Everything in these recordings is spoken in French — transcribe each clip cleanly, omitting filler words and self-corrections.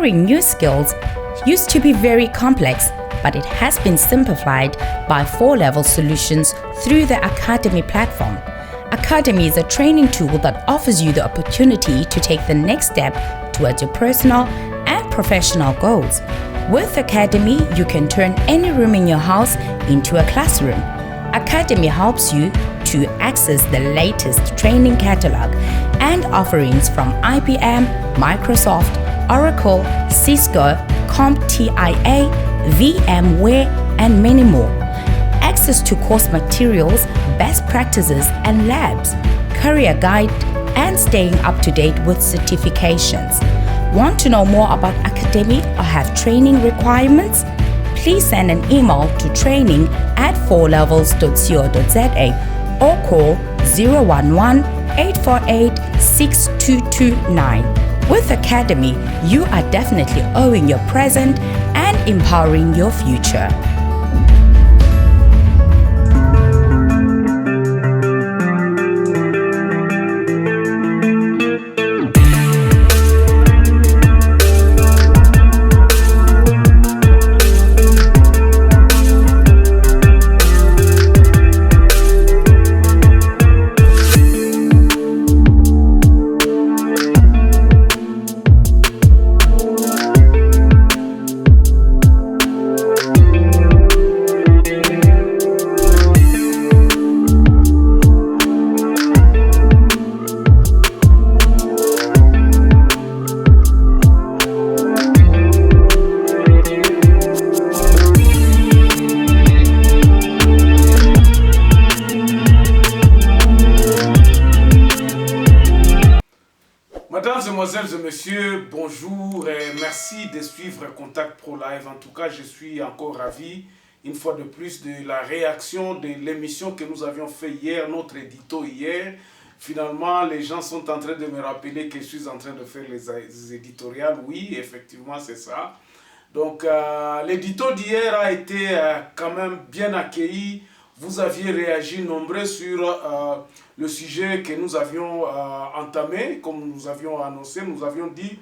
Acquiring new skills used to be very complex, but it has been simplified by 4-level solutions through the Academy platform. Academy is a training tool that offers you the opportunity to take the next step towards your personal and professional goals. With Academy, you can turn any room in your house into a classroom. Academy helps you to access the latest training catalog and offerings from IBM, Microsoft, Oracle, Cisco, CompTIA, VMware, and many more. Access to course materials, best practices and labs, career guide, and staying up to date with certifications. Want to know more about Academy or have training requirements? Please send an email to training@4levels.co.za or call 011-848-6229. With Academy, you are definitely owning your present and empowering your future. Mesdames, Mesdemoiselles et Messieurs, bonjour et merci de suivre Contact Pro Live. En tout cas, je suis encore ravi, une fois de plus, de la réaction de l'émission que nous avions fait hier, notre édito hier. Finalement, les gens sont en train de me rappeler que je suis en train de faire les éditoriales. Oui, effectivement, c'est ça. Donc, l'édito d'hier a été quand même bien accueilli. Vous aviez réagi nombreux sur le sujet que nous avions entamé, comme nous avions annoncé, nous avions dit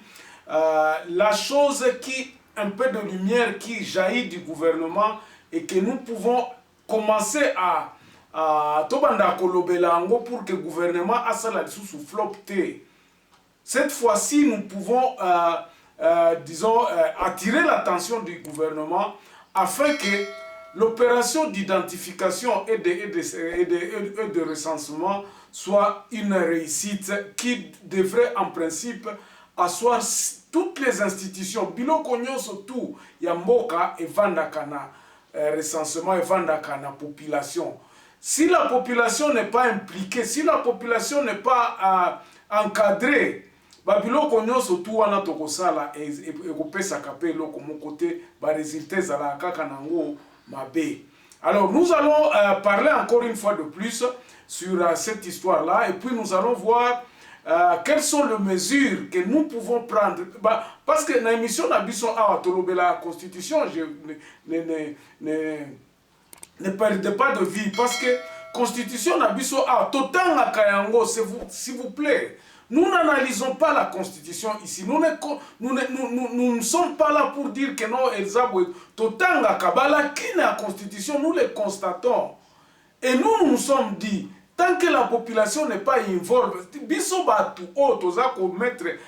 la chose qui, un peu de lumière qui jaillit du gouvernement et que nous pouvons commencer à tobanda kolobelango pour que le gouvernement a ça là-dessous sous flopté. Cette fois-ci, nous pouvons, attirer l'attention du gouvernement afin que l'opération d'identification et de recensement soit une réussite qui devrait en principe asseoir toutes les institutions. Biloko nyonso tout ya mboka et vandakana recensement et vandakana population. Si la population n'est pas impliquée, si la population n'est pas encadrée, biloko nyonso tout wana tokosala ekopesaka pe eloko mon côté ba résultat ezala kaka nango. Alors nous allons parler encore une fois de plus sur cette histoire-là et puis nous allons voir quelles sont les mesures que nous pouvons prendre. Parce que dans l'émission d'Abisson à la Constitution, je ne perdez pas de vie parce que Constitution d'Abisson à Totan à Kayango, s'il vous plaît. Nous n'analysons pas la Constitution ici. Nous ne sommes pas là pour dire que non, Elzabwe, Totanga, Kabala, qui n'est la Constitution, nous les constatons. Et nous nous sommes dit, tant que la population n'est pas involvée, biso batu o toza ko mettre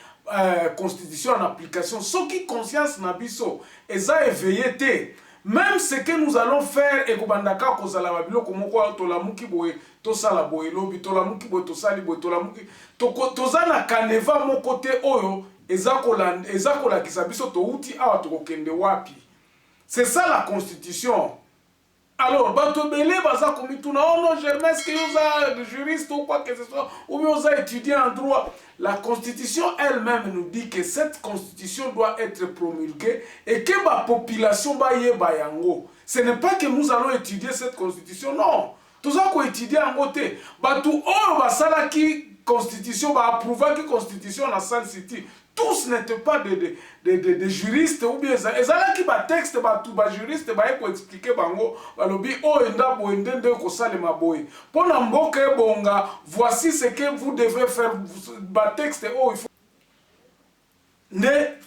Constitution en application, ce qui conscience na biso, eza éveillé te. Même ce que nous allons faire, et Kobandaka kozala babilo komoko tolamuki boye tosala boye lobi tolamuki boye tosali boye tolamuki tozana kaneva mon côté oyo ezakola kisabiso to uti awa tokende wapi. C'est ça la Constitution. Alors, Batobele, baza komituna, oh non, Germain, est-ce que vous êtes juriste ou quoi que ce soit, ou bien vous avez étudié en droit. La Constitution elle-même nous dit que cette Constitution doit être promulguée et que la population va y bayango. Ce n'est pas que nous allons étudier cette Constitution, non. Tout ça qu'on étudie en côté. Batou, oh, basala qui Constitution, va approuver qui Constitution dans Sun City. Tous n'étaient pas des juristes ou bien ça. Et ça qui va texte tout ba juriste ba eko expliquer bango balobi o enda bo ndende ko salema boy. Pona mboka bonga, voici ce que vous devez faire ba texte oh il faut nde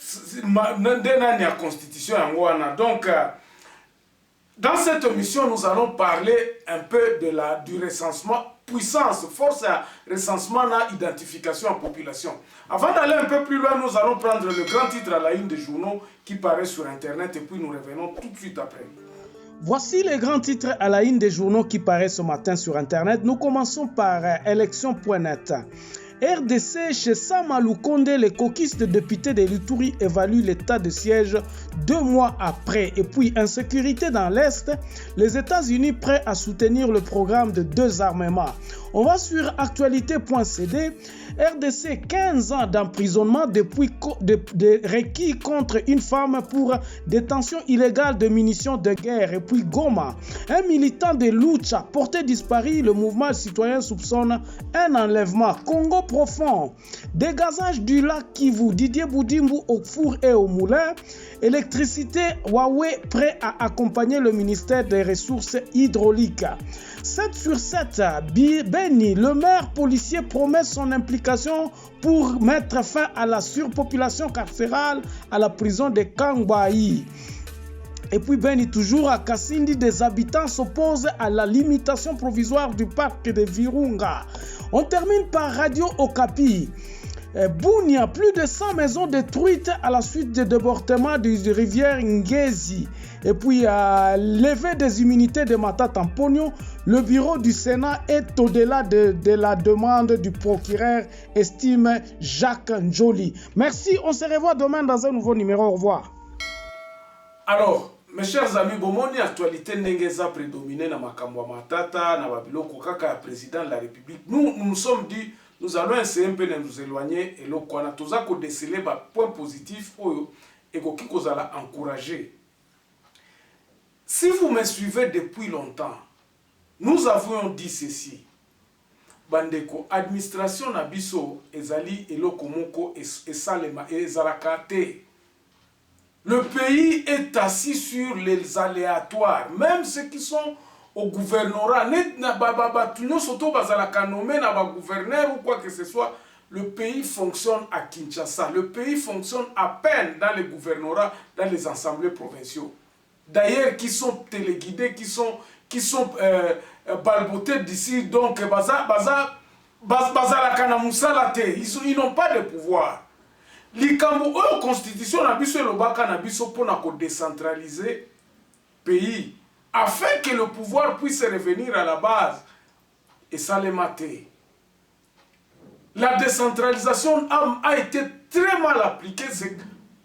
constitution yango wana. Donc dans cette émission nous allons parler un peu du recensement, puissance, force à recensement na identification en population. Avant d'aller un peu plus loin, nous allons prendre le grand titre à la une des journaux qui paraît sur internet et puis nous revenons tout de suite après. Voici les grands titres à la une des journaux qui paraissent ce matin sur internet. Nous commençons par élection.net. RDC, chez Samalou Konde, les caucus de députés de l'Ituri évaluent l'état de siège 2 mois après. Et puis, insécurité dans l'Est, les États-Unis prêts à soutenir le programme de 2 armements. On va sur actualité.cd. RDC, 15 ans d'emprisonnement depuis requis contre une femme pour détention illégale de munitions de guerre. Et puis Goma, un militant de Lucha porté disparu, le mouvement citoyen soupçonne un enlèvement. Congo profond, dégazage du lac Kivu, Didier Boudimbu au four et au moulin. Électricité, Huawei prêt à accompagner le ministère des Ressources hydrauliques. 7 sur 7, Beni, le maire policier promet son implication pour mettre fin à la surpopulation carcérale à la prison de Kangbayi. Et puis Beni, toujours à Kassindi, des habitants s'opposent à la limitation provisoire du parc de Virunga. On termine par Radio Okapi. Bunia, plus de 100 maisons détruites à la suite des débordements de rivière Ngezi. Et puis, lever des immunités de Matata Pogno, le bureau du Sénat est au-delà de la demande du procureur, estime Jacques Njoli. Merci, on se revoit demain dans un nouveau numéro. Au revoir. Alors, mes chers amis, bomoni actualité n'engeza prédominé na makambo Matata, na babiloko kaka président de la République. Nous sommes dit, nous allons essayer un peu de nous éloigner et l'on a tous à déceler des points positifs et qui nous allons encourager. Si vous me suivez depuis longtemps, nous avons dit ceci. Bandeko, administration nabiso ezali eloko moko esalema ezalakate. Le pays est assis sur les aléatoires, même ceux qui sont au gouvernorat, gouverneur ou quoi que ce soit, le pays fonctionne à Kinshasa. Le pays fonctionne à peine dans les gouvernorats, dans les assemblées provinciaux. D'ailleurs, qui sont téléguidés, qui sont balbotés d'ici, donc ils n'ont pas de pouvoir. Likambo la constitution na biso elobaka na biso pona ko décentraliser pays afin que le pouvoir puisse revenir à la base et ça les maté. La décentralisation a été très mal appliquée, c'est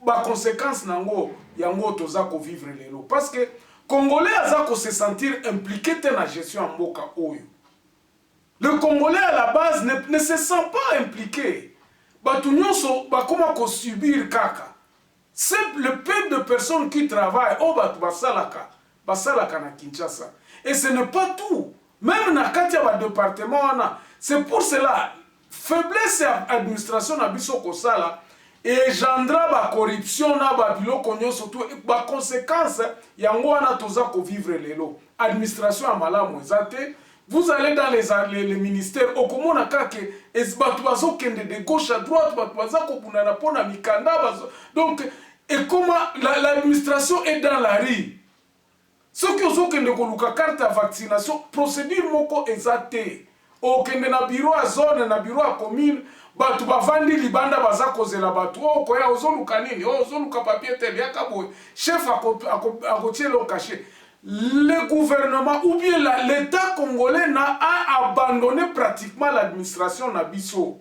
la conséquence nango yango toza ko vivre lelo parce que Congolais azako se sentir impliqué dans la gestion en mboka oyo. Le Congolais à la base ne se sent pas impliqué. Batu nyonso bakoma ko subir kaka. C'est le peu de personnes qui travaillent au batu basalaka na Kinshasa. Et ce n'est pas tout. Même na kati ya ba département wana, c'est pour cela faiblesse ya administration na biso ko sala et gendra ba corruption na ba biloko nyonso tout ba conséquence yango wana toza ko vivre lelo. Administration ya malamu ezate. Vous allez dans les ministères, au komona kake, batu bazo kende de gauche à droite, batu bazo kobunana pona mikanda bazo. Donc, et comment l'administration est dans la rue. Ceux qui ont kende koluka carte à vaccination, procédure moko ezate. Au kende na bureau à zone, na bureau à commune, batu bavandi libanda baza kozela batu. Oh, koya ozoluka nini? Oh, ozoluka papier tel yakaboy. Chef a kotié le cachet. Le gouvernement ou bien l'État congolais a abandonné pratiquement l'administration Nabiso.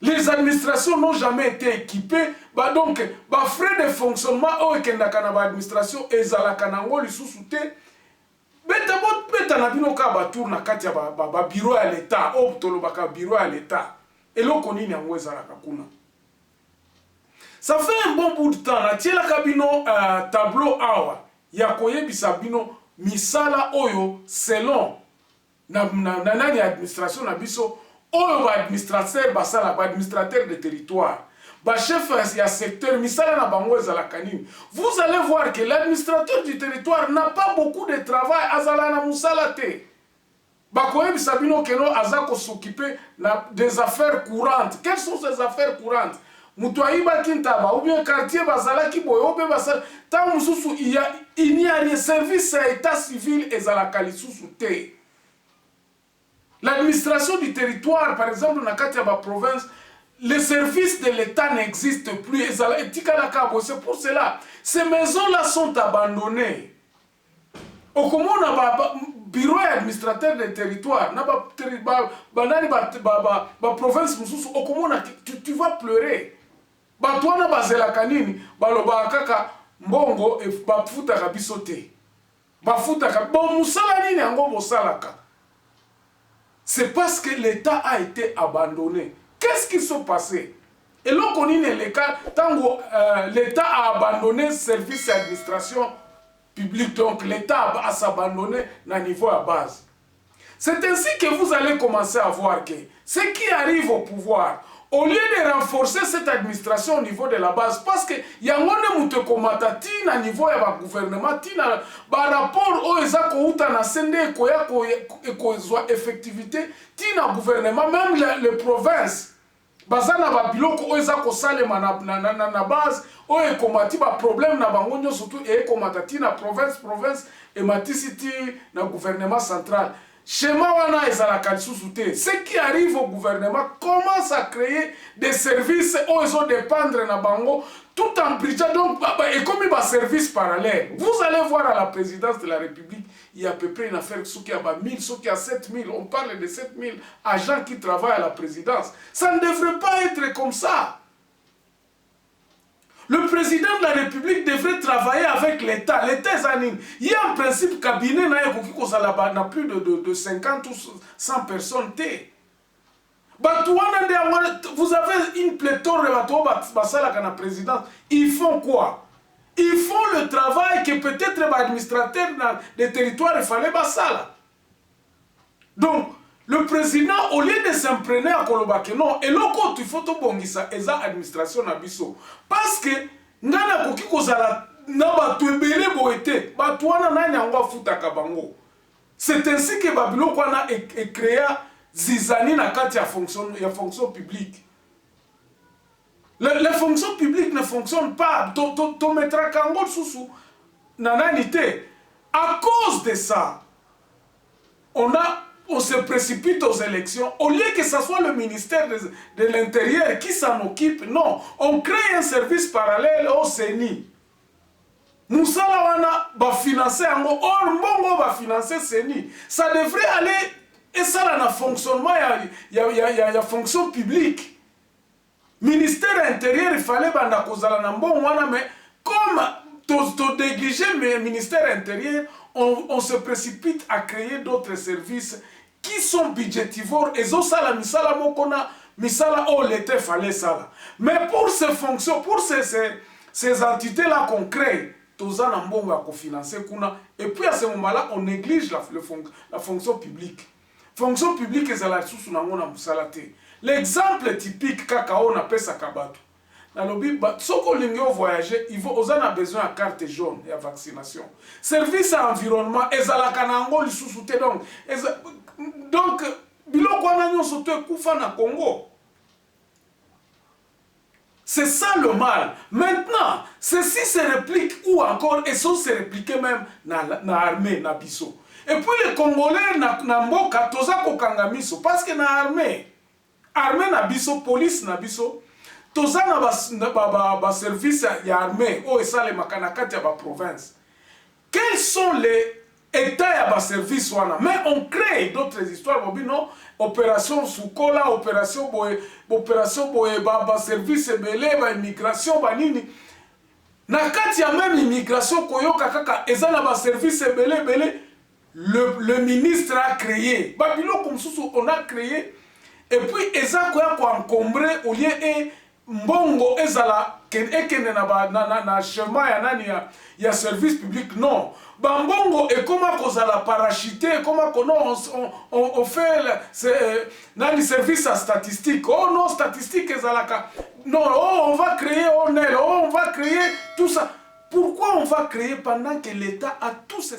Les administrations n'ont jamais été équipées. Donc, frais de fonctionnement au l'administration et Zalakanango lui sous-souté. Beta nabino ka batour na katia bureau à l'État, bureau à l'État. Et l'on connaît n'yango ezalakakuna. Ça fait un bon bout de temps. La tiela kabino tableau awa. Yakoye bisabino misala oyo selon nani administration na biso oyo ba administrateur basala ba administrateur de territoire ba chef ya secteur misala na bango ezala kanini. Vous allez voir que l'administrateur du territoire n'a pas beaucoup de travail azala na musala te. Bakoye bisabino keno azako s'occuper des affaires courantes. Quelles sont ces affaires courantes? mutu ayibaki ntaba ou bien quartier bazalaki boye obe basala ntango mosusu il n'y a rien service ya état civil ezalaka lisusu te. L'administration du territoire, par exemple, dans la province, les services de l'État n'existent plus. C'est pour cela. Ces maisons-là sont abandonnées. Au comment on a bureau administrateur des territoires, province, tu vas pleurer. Toi, na bazela kanini, baloba kaka mbongo e bafuta kabisote. Bafuta bon musala nini yango bosalaka. C'est parce que l'État a été abandonné. Qu'est-ce qui s'est passé? Et là, on est le cas, tant l'État a abandonné le service d'administration publique, donc l'État a s'abandonné à niveau à base. C'est ainsi que vous allez commencer à voir que ceux qui arrivent au pouvoir, au lieu de renforcer cette administration au niveau de la base, parce que il y a un au niveau du gouvernement, par rapport au effectivité, le gouvernement, même les provinces, bazana ba biloko oyo eza kosalema na base oyo ekomati ba problème na bango nyonso surtout ekomata ti na province ematisi ti na gouvernement central. Schéma wana ezalaka lisusu te. Ceux qui arrivent au gouvernement commencent à créer des services où ils ont dépendre na bango tout en bridgeant donc et comme un service parallèle. Vous allez voir à la présidence de la République, il y a à peu près une affaire qui a 1000, qui a 7000, on parle de 7000 agents qui travaillent à la présidence. Ça ne devrait pas être comme ça. Le président de la République devrait travailler avec l'État. L'État est en ligne. Il y a en principe cabinet n'a plus de 50 ou 100 personnes. Vous avez une pléthore de la présidence. Ils font quoi? Ils font le travail que peut-être l'administrateur des territoires il fallait basala. Donc, le président, au lieu de s'imprégner à Kolobake, non, et l'autre, il faut tout bongisa, et ça, administration nabiso. Parce que, nana koki kozala, na batu ebele boete, batu wana nani angwa futa kabango. C'est ainsi que Babylon a créé Zizani na kati ya fonction publique. Les fonctions publiques ne fonctionnent pas. To mettra kango sous nananité. À cause de ça, on se précipite aux élections. Au lieu que ce soit le ministère de l'Intérieur qui s'en occupe, non. On crée un service parallèle au CENI. Moussala wana va financer or mbongo va financer CENI. Ça devrait aller et ça là na fonctionnement il y a fonction publique. Ministère intérieur il fallait banda kozala na mbongo wana mais comme to négliger le ministère intérieur, on se précipite à créer d'autres services qui sont budgétivores et ça la misala mokona misala oh l'été fallait ça là. Mais pour ces fonctions, pour ces entités là qu'on crée, toza na mbongo à cofinancer kuna et puis à ce moment-là on néglige la fonction publique. Fonction publique ezala sous na ngona musalate. L'exemple typique kakao na pesa kabatu. Dans le but, si on voyager, il faut besoin de carte jaune et de vaccination. Service à environnement, donc, Congo. C'est ça le mal. Maintenant, ceci se réplique ou encore, et ça se réplique même dans l'armée, dans Bisso. Et puis les Congolais, dans Mboka, toza kokangamiso, parce que dans l'armée, na Bisso, police na Bisso, toza na service ya armée o esale makanakati ya province. Quels sont les états ya service wana? Mais on crée d'autres histoires bobino, opération Soukola, opération boye service belé ba immigration ba nini. Na kati ya même immigration koyoka kaka ezala ba service belé le ministre a créé. Babilo comme sous on a créé et puis eza koya ko encombrer au lieu et mbongo ezala ekene na chemin ya nani ya service public non bambongo et comment kozala parachuté comment on fait nani service à statistique oh non statistique ezalaka non oh on va créer on va créer tout ça. Pourquoi on va créer pendant que l'État a tous ces